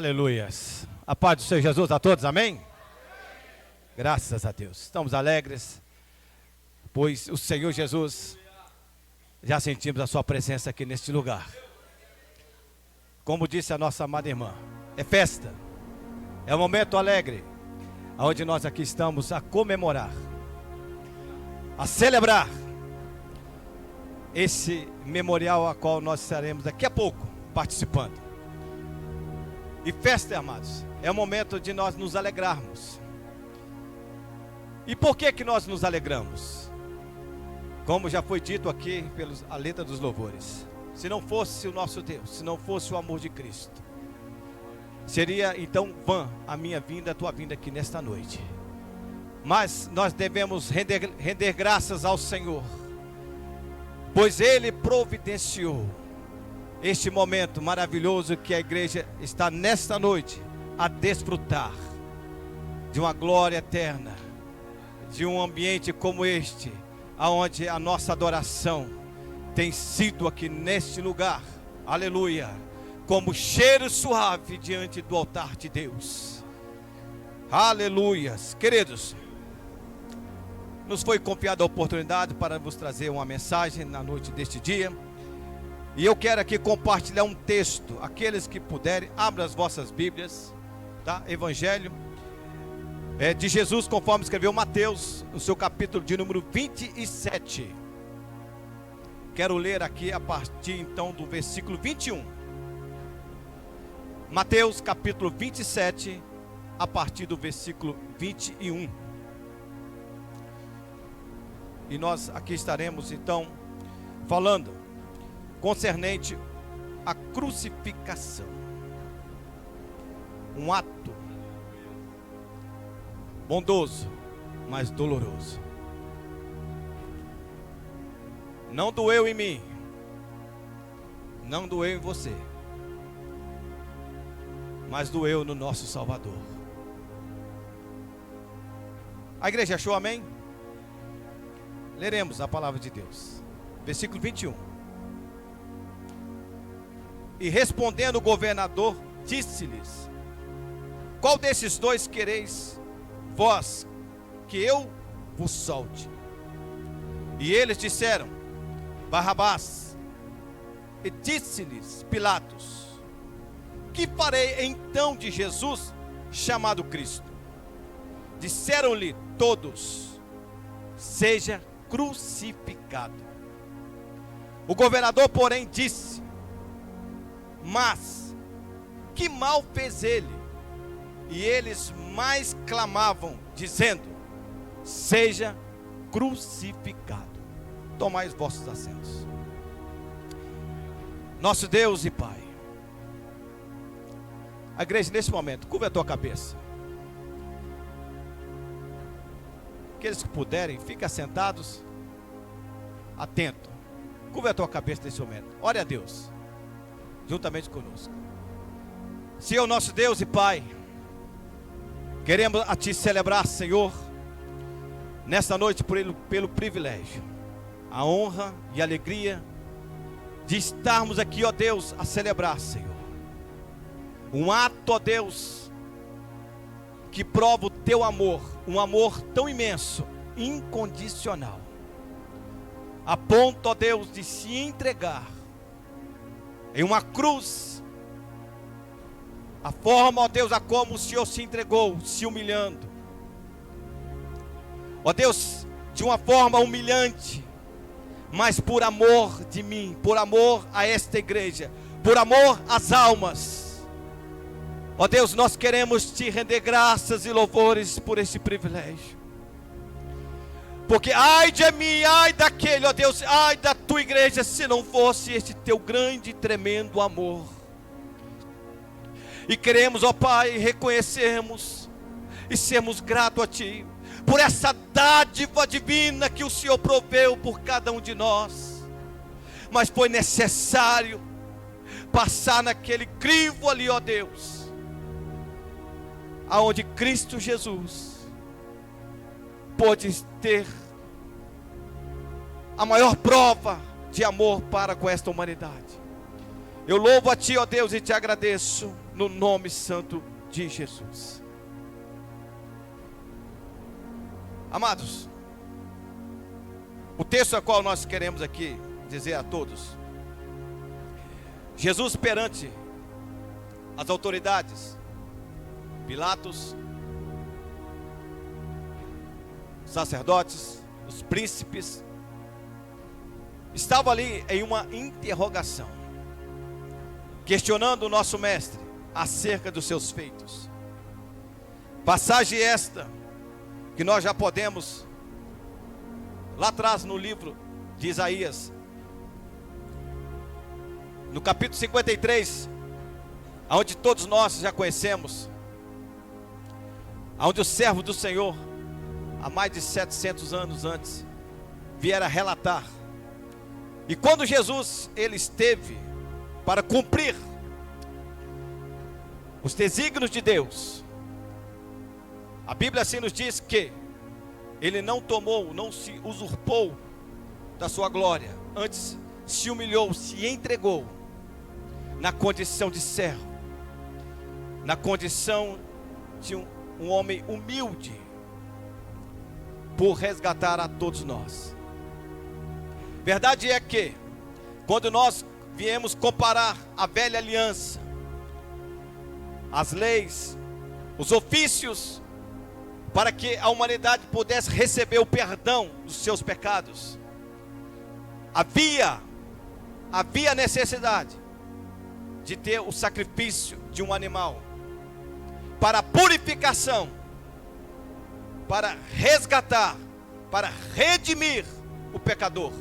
Aleluias. A paz do Senhor Jesus a todos, amém? Graças a Deus. Estamos alegres, pois o Senhor Jesus, já sentimos a sua presença aqui neste lugar. Como disse a nossa amada irmã, é festa, é um momento alegre, onde nós aqui estamos a comemorar, a celebrar esse memorial a qual nós estaremos daqui a pouco participando. E festa, amados, é o momento de nós nos alegrarmos. E por que nós nos alegramos? Como já foi dito aqui pela letra dos louvores, se não fosse o nosso Deus, se não fosse o amor de Cristo, seria então vã a minha vinda, a tua vinda aqui nesta noite. Mas nós devemos render graças ao Senhor, pois Ele providenciou este momento maravilhoso que a igreja está nesta noite a desfrutar de uma glória eterna, de um ambiente como este, aonde a nossa adoração tem sido aqui neste lugar, aleluia, como cheiro suave diante do altar de Deus, aleluias. Queridos, nos foi confiada a oportunidade para vos trazer uma mensagem na noite deste dia. E eu quero aqui compartilhar um texto. Aqueles que puderem, abram as vossas Bíblias, tá? Evangelho de Jesus, conforme escreveu Mateus, no seu capítulo de número 27. Quero ler aqui a partir então do versículo 21. Mateus capítulo 27, a partir do versículo 21. E nós aqui estaremos então falando concernente à crucificação, um ato bondoso, mas doloroso. Não doeu em mim, não doeu em você, mas doeu no nosso Salvador. A igreja achou, amém? Leremos a palavra de Deus, versículo 21. E respondendo o governador, disse-lhes: qual desses dois quereis vós que eu vos solte? E eles disseram: Barrabás. E disse-lhes Pilatos: que farei então de Jesus, chamado Cristo? Disseram-lhe todos: seja crucificado. O governador, porém, disse: mas que mal fez ele? E eles mais clamavam, dizendo: seja crucificado. Tomai os vossos assentos. Nosso Deus e Pai, a igreja nesse momento, curva a tua cabeça. Aqueles que puderem, fiquem assentados, atento. Curva a tua cabeça nesse momento. Ore a Deus juntamente conosco. Senhor nosso Deus e Pai, queremos a Ti celebrar, Senhor, nesta noite pelo privilégio, a honra e a alegria de estarmos aqui, ó Deus, a celebrar, Senhor, um ato, ó Deus, que prova o Teu amor, um amor tão imenso, incondicional, a ponto, ó Deus, de se entregar em uma cruz, a forma, ó Deus, a como o Senhor se entregou, se humilhando, ó Deus, de uma forma humilhante, mas por amor de mim, por amor a esta igreja, por amor às almas, ó Deus, nós queremos Te render graças e louvores por este privilégio, porque ai de mim, ai daquele, ó Deus, ai da Tua igreja, se não fosse este Teu grande e tremendo amor. E queremos, ó Pai, reconhecermos e sermos gratos a Ti, por essa dádiva divina que o Senhor proveu por cada um de nós. Mas foi necessário passar naquele crivo ali, ó Deus, aonde Cristo Jesus pôde ter a maior prova de amor para com esta humanidade. Eu louvo a Ti, ó Deus, e Te agradeço no nome santo de Jesus. Amados, o texto a qual nós queremos aqui dizer a todos: Jesus perante as autoridades, Pilatos, sacerdotes, os príncipes, estava ali em uma interrogação, questionando o nosso mestre acerca dos seus feitos. Passagem esta que nós já podemos, lá atrás no livro de Isaías, no capítulo 53, onde todos nós já conhecemos, onde o servo do Senhor, há mais de 700 anos antes, viera relatar. E quando Jesus, ele esteve para cumprir os desígnios de Deus, a Bíblia assim nos diz que ele não tomou, não se usurpou da sua glória, antes se humilhou, se entregou na condição de servo, na condição de um homem humilde, por resgatar a todos nós. Verdade é que, quando nós viemos comparar a velha aliança, as leis, os ofícios, para que a humanidade pudesse receber o perdão dos seus pecados, havia necessidade de ter o sacrifício de um animal, para a purificação, para resgatar, para redimir o pecador.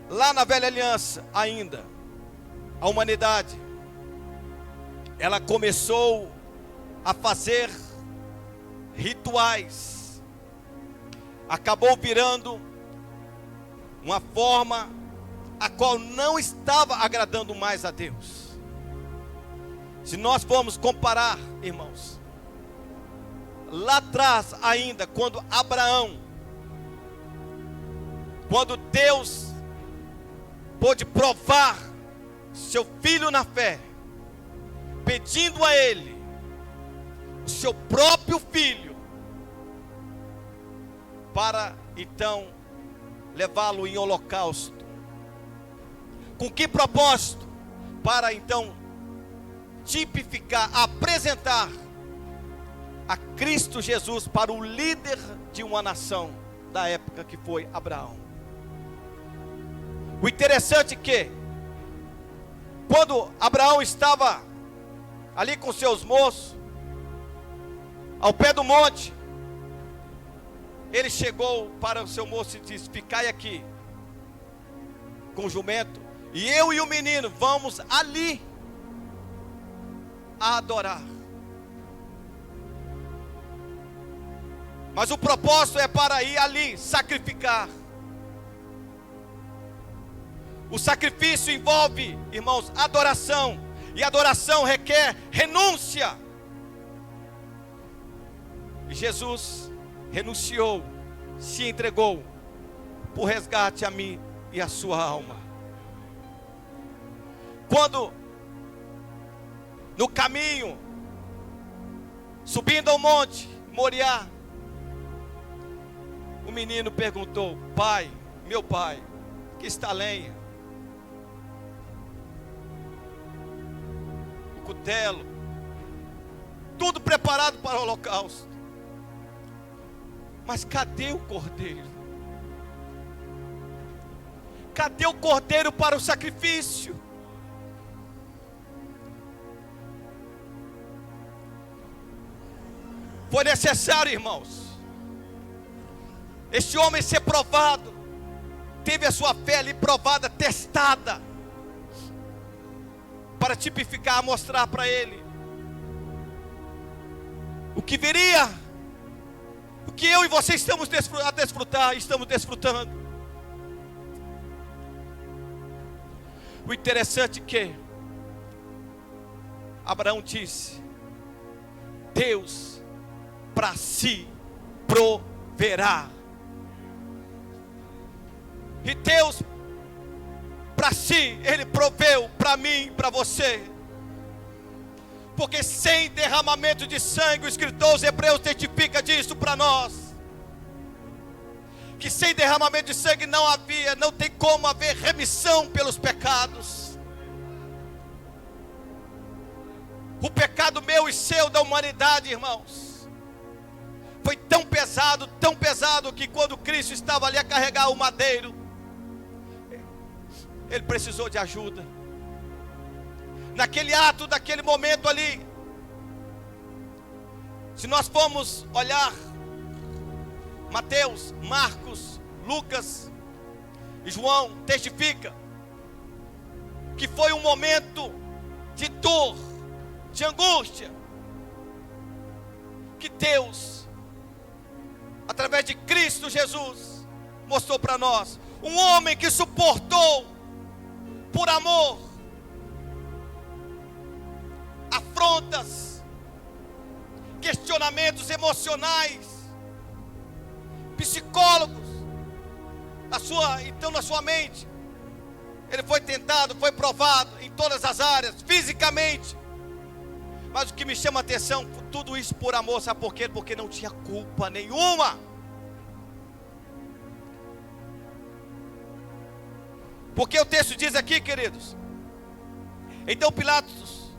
Lá na velha aliança ainda, a humanidade, ela começou a fazer rituais, acabou virando uma forma a qual não estava agradando mais a Deus. Se nós formos comparar, irmãos, lá atrás ainda, quando Abraão, quando Deus pôde provar seu filho na fé, pedindo a ele o seu próprio filho, para então levá-lo em holocausto. Com que propósito? Para então tipificar, apresentar a Cristo Jesus para o líder de uma nação da época, que foi Abraão. O interessante é que, quando Abraão estava ali com seus moços, ao pé do monte, ele chegou para o seu moço e disse: ficai aqui com o jumento, e eu e o menino vamos ali a adorar. Mas o propósito é para ir ali sacrificar. O sacrifício envolve, irmãos, adoração, e adoração requer renúncia. E Jesus renunciou, se entregou por resgate a mim e a sua alma. Quando no caminho, subindo ao monte Moriá, o menino perguntou: pai, meu pai, que está a lenha, o cutelo, tudo preparado para o holocausto, mas cadê o cordeiro? Cadê o cordeiro para o sacrifício? Foi necessário, irmãos, este homem ser provado, teve a sua fé ali provada, testada, para tipificar, mostrar para ele o que viria, o que eu e você estamos a desfrutar, estamos desfrutando. O interessante é que Abraão disse: Deus para si proverá. E Deus, para si, Ele proveu para mim, para você. Porque sem derramamento de sangue, o escritor aos Hebreus testifica disso para nós. Que sem derramamento de sangue não tem como haver remissão pelos pecados. O pecado meu e seu da humanidade, irmãos, foi tão pesado, que quando Cristo estava ali a carregar o madeiro, Ele precisou de ajuda. Naquele ato, naquele momento ali, se nós formos olhar Mateus, Marcos, Lucas e João, testifica que foi um momento de dor, de angústia, que Deus, através de Cristo Jesus, mostrou para nós. Um homem que suportou por amor afrontas, questionamentos emocionais, psicólogos, na sua mente. Ele foi tentado, foi provado em todas as áreas, fisicamente. Mas o que me chama a atenção, tudo isso por amor, sabe por quê? Porque não tinha culpa nenhuma. Porque o texto diz aqui, queridos, então Pilatos,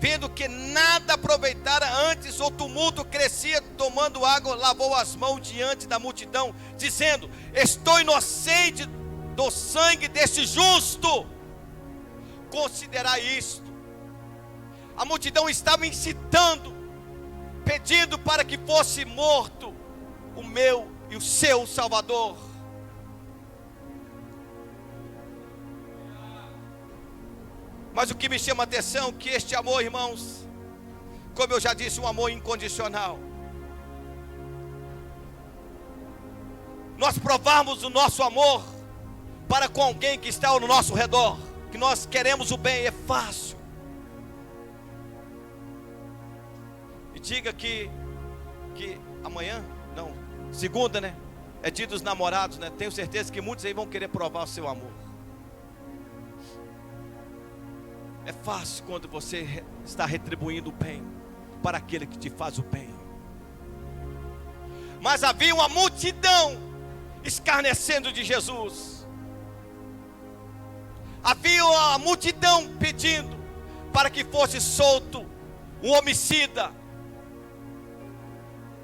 vendo que nada aproveitara, antes o tumulto crescia, tomando água, lavou as mãos diante da multidão, dizendo: estou inocente do sangue desse justo. Considerai isto. A multidão estava incitando, pedindo para que fosse morto o meu e o seu Salvador. Mas o que me chama a atenção é que este amor, irmãos, como eu já disse, um amor incondicional. Nós provarmos o nosso amor para com alguém que está ao nosso redor, que nós queremos o bem, é fácil. E diga que amanhã, não, segunda, né? É dia dos namorados, né? Tenho certeza que muitos aí vão querer provar o seu amor. É fácil quando você está retribuindo o bem para aquele que te faz o bem. Mas havia uma multidão escarnecendo de Jesus. Havia uma multidão pedindo para que fosse solto um homicida.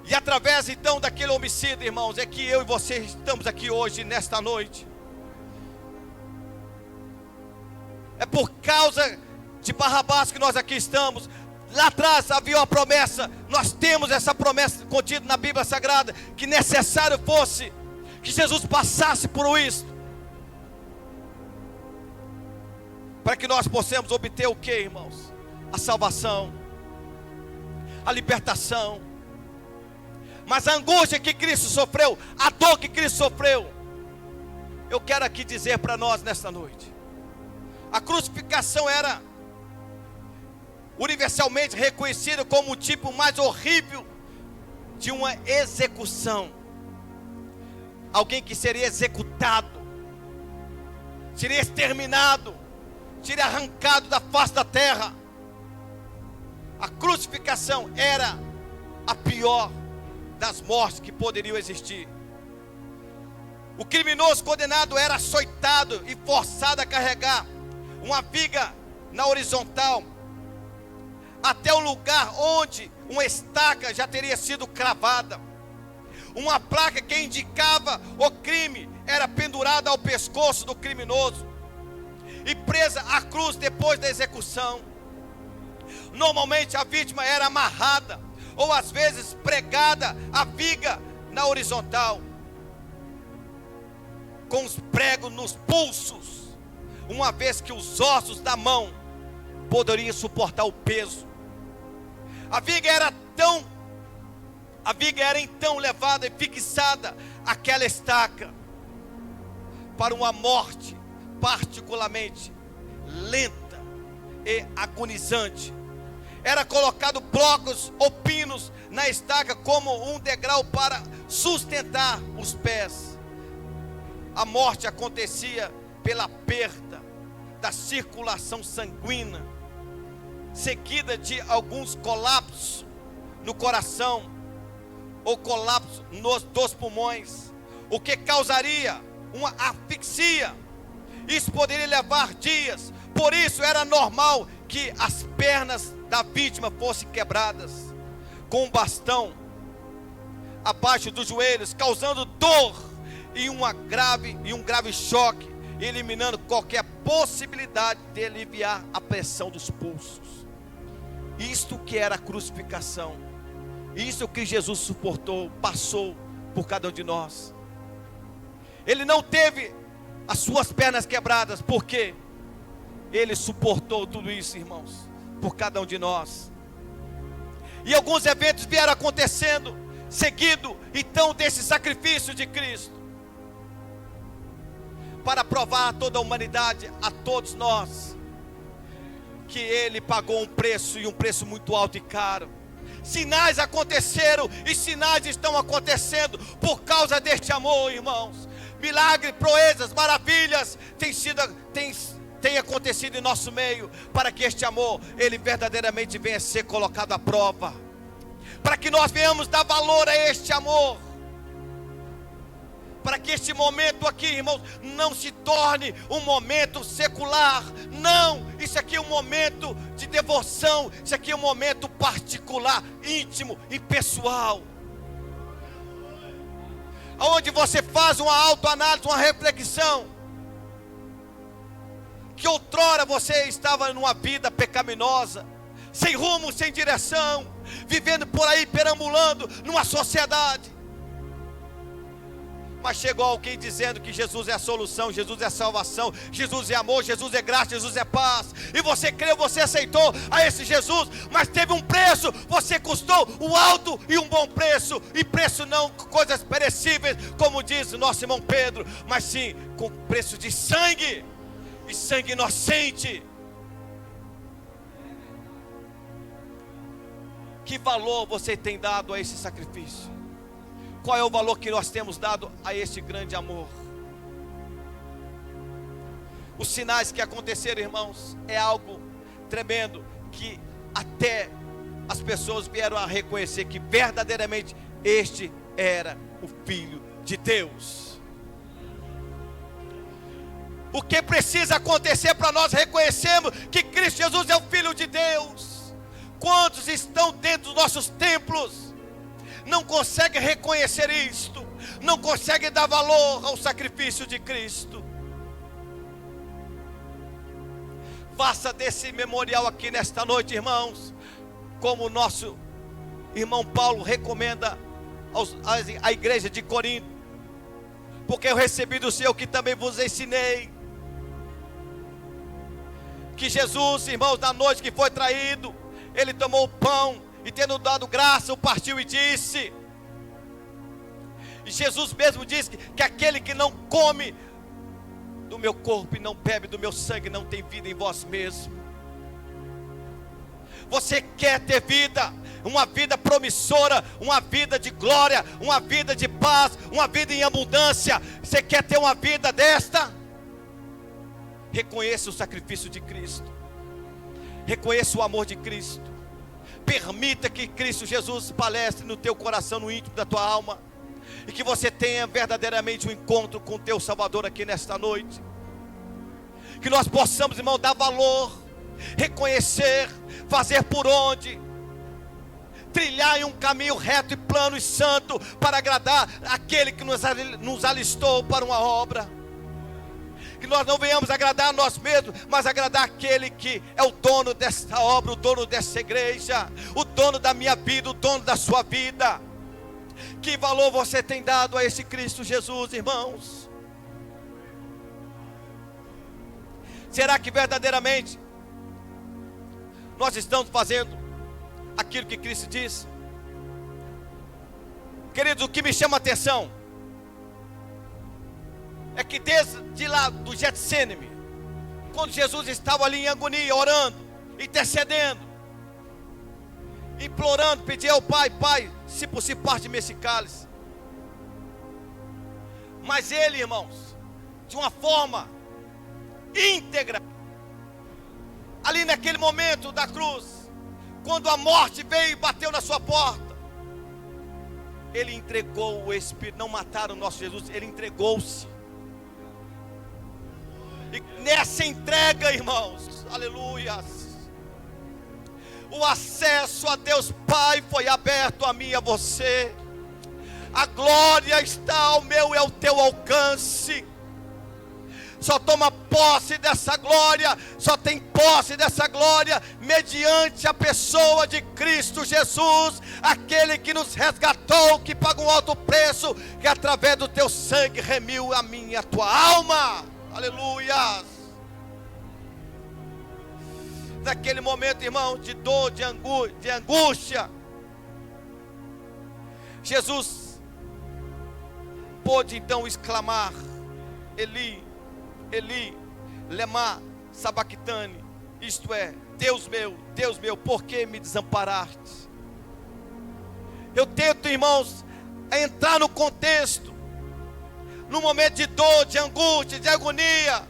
E através então daquele homicida, irmãos, é que eu e você estamos aqui hoje, nesta noite. É por causa de Barrabás que nós aqui estamos. Lá atrás havia uma promessa. Nós temos essa promessa contida na Bíblia Sagrada, que necessário fosse que Jesus passasse por isso, para que nós possamos obter o que, irmãos? A salvação, a libertação. Mas a angústia que Cristo sofreu, a dor que Cristo sofreu, eu quero aqui dizer para nós nesta noite: a crucificação era universalmente reconhecido como o tipo mais horrível de uma execução. Alguém que seria executado, seria exterminado, seria arrancado da face da terra. A crucificação era a pior das mortes que poderiam existir. O criminoso condenado era açoitado e forçado a carregar uma viga na horizontal até o lugar onde uma estaca já teria sido cravada. Uma placa que indicava o crime era pendurada ao pescoço do criminoso e presa à cruz depois da execução. Normalmente a vítima era amarrada ou às vezes pregada à viga na horizontal, com os pregos nos pulsos, uma vez que os ossos da mão poderiam suportar o peso. A viga era então levada e fixada àquela estaca para uma morte particularmente lenta e agonizante. Era colocado blocos ou pinos na estaca como um degrau para sustentar os pés. a morte acontecia pela perda da circulação sanguínea, seguida de alguns colapsos no coração ou colapso dos pulmões, o que causaria uma asfixia. Isso poderia levar dias. Por isso era normal que as pernas da vítima fossem quebradas com um bastão abaixo dos joelhos, causando dor e um grave choque, eliminando qualquer possibilidade de aliviar a pressão dos pulsos. Isto que era a crucificação, isso que Jesus suportou, passou por cada um de nós. Ele não teve as suas pernas quebradas, porque Ele suportou tudo isso, irmãos, por cada um de nós. E alguns eventos vieram acontecendo, seguido então desse sacrifício de Cristo, para provar a toda a humanidade, a todos nós, que Ele pagou um preço, e um preço muito alto e caro. Sinais aconteceram, e sinais estão acontecendo por causa deste amor, irmãos. Milagres, proezas, maravilhas tem acontecido em nosso meio, para que este amor, ele verdadeiramente venha a ser colocado à prova, para que nós venhamos dar valor a este amor, para que este momento aqui, irmãos, não se torne um momento secular. Não, isso aqui é um momento de devoção, isso aqui é um momento particular, íntimo e pessoal, onde você faz uma autoanálise, uma reflexão, que outrora você estava numa vida pecaminosa, sem rumo, sem direção, vivendo por aí, perambulando numa sociedade, mas chegou alguém dizendo que Jesus é a solução, Jesus é a salvação, Jesus é amor, Jesus é graça, Jesus é paz, e você creu, você aceitou a esse Jesus, mas teve um preço, você custou o alto e um bom preço, e preço não coisas perecíveis, como diz o nosso irmão Pedro, mas sim com preço de sangue, e sangue inocente. Que valor você tem dado a esse sacrifício? Qual é o valor que nós temos dado a este grande amor? Os sinais que aconteceram, irmãos, é algo tremendo, que até as pessoas vieram a reconhecer que verdadeiramente este era o Filho de Deus. O que precisa acontecer para nós reconhecermos que Cristo Jesus é o Filho de Deus? Quantos estão dentro dos nossos templos não conseguem reconhecer isto, não conseguem dar valor ao sacrifício de Cristo? Faça desse memorial aqui nesta noite, irmãos, como o nosso irmão Paulo recomenda à igreja de Corinto, porque eu recebi do Senhor que também vos ensinei, que Jesus, irmãos, na noite que foi traído, Ele tomou o pão, e tendo dado graça, o partiu e disse, e Jesus mesmo disse que aquele que não come do meu corpo e não bebe do meu sangue não tem vida em vós mesmo. Você quer ter vida, uma vida promissora, uma vida de glória, uma vida de paz, uma vida em abundância? Você quer ter uma vida desta? Reconheça o sacrifício de Cristo, reconheça o amor de Cristo. Permita que Cristo Jesus palestre no teu coração, no íntimo da tua alma, e que você tenha verdadeiramente um encontro com o teu Salvador aqui nesta noite. Que nós possamos, irmão, dar valor, reconhecer, fazer por onde, trilhar em um caminho reto e plano e santo, para agradar aquele que nos alistou para uma obra. Que nós não venhamos agradar a nós mesmos, mas agradar aquele que é o dono desta obra, o dono dessa igreja, o dono da minha vida, o dono da sua vida. Que valor você tem dado a esse Cristo Jesus, irmãos? Será que verdadeiramente nós estamos fazendo aquilo que Cristo disse? Queridos, o que me chama a atenção é que desde lá do Getsêmani, quando Jesus estava ali em agonia, orando, intercedendo, implorando, pedindo ao Pai, Pai, se possível, parte-me esse cálice. Mas ele, irmãos, de uma forma íntegra. Ali naquele momento da cruz, quando a morte veio e bateu na sua porta, Ele entregou o Espírito. Não mataram o nosso Jesus, Ele entregou-se. E nessa entrega, irmãos, aleluias, o acesso a Deus Pai foi aberto a mim e a você. A glória está ao meu e ao teu alcance. Só toma posse dessa glória, só tem posse dessa glória mediante a pessoa de Cristo Jesus, aquele que nos resgatou, que pagou um alto preço, que através do teu sangue remiu a minha e a tua alma. Aleluia. Naquele momento, irmão, de dor, de angústia, Jesus pôde então exclamar: Eli, Eli, lema sabactani, isto é, Deus meu, por que me desamparaste? Eu tento, irmãos, entrar no contexto, no momento de dor, de angústia, de agonia,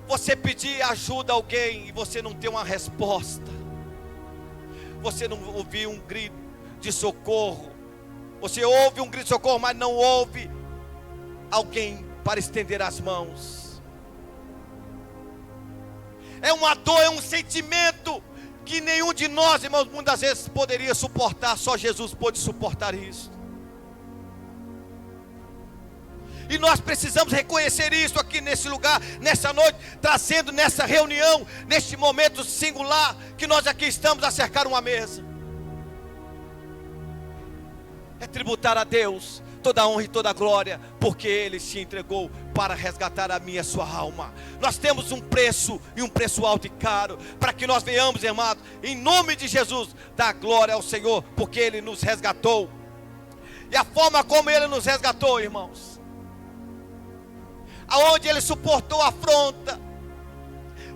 você pedir ajuda a alguém e você não ter uma resposta, você não ouvir um grito de socorro, você ouve um grito de socorro, mas não ouve alguém para estender as mãos. É uma dor, é um sentimento que nenhum de nós, irmãos, muitas vezes poderia suportar. Só Jesus pôde suportar isso. E nós precisamos reconhecer isso aqui nesse lugar, nessa noite, trazendo nessa reunião, neste momento singular, que nós aqui estamos a cercar uma mesa. É tributar a Deus toda a honra e toda a glória, porque Ele se entregou para resgatar a minha e a sua alma. Nós temos um preço, e um preço alto e caro, para que nós venhamos, irmãos, em nome de Jesus, dar glória ao Senhor, porque Ele nos resgatou. E a forma como Ele nos resgatou, irmãos, aonde Ele suportou a afronta,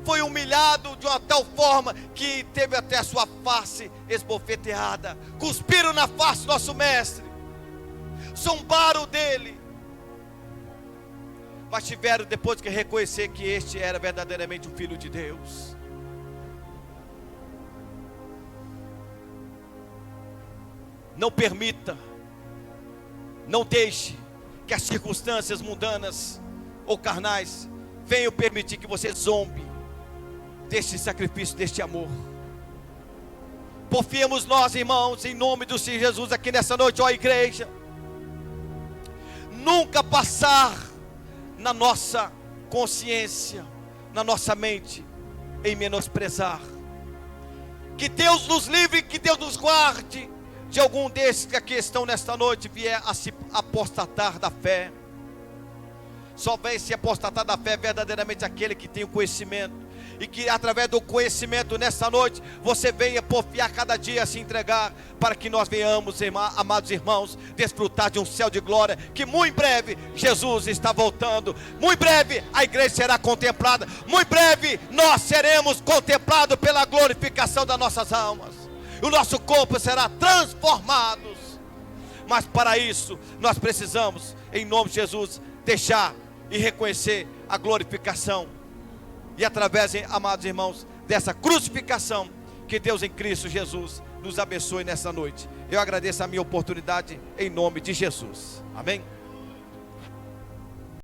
foi humilhado de uma tal forma que teve até a sua face esbofeteada, cuspiram na face do nosso mestre, zombaram dele, mas tiveram depois que reconhecer que este era verdadeiramente o Filho de Deus. Não permita, não deixe que as circunstâncias mundanas ou carnais venham permitir que você zombe deste sacrifício, deste amor. Porfiemos nós, irmãos, em nome do Senhor Jesus, aqui nessa noite, ó igreja, nunca passar na nossa consciência, na nossa mente, em menosprezar. Que Deus nos livre, que Deus nos guarde de algum desses que aqui estão nesta noite vier a se apostatar da fé. Só vem se apostatar da fé verdadeiramente aquele que tem o conhecimento, e que através do conhecimento nessa noite você venha porfiar cada dia a se entregar, para que nós venhamos, amados irmãos, desfrutar de um céu de glória, que muito em breve Jesus está voltando, muito em breve a igreja será contemplada, muito em breve nós seremos contemplados pela glorificação das nossas almas, o nosso corpo será transformado. Mas para isso nós precisamos, em nome de Jesus, deixar e reconhecer a glorificação, e através, amados irmãos, dessa crucificação, que Deus em Cristo Jesus nos abençoe nessa noite. Eu agradeço a minha oportunidade em nome de Jesus. Amém?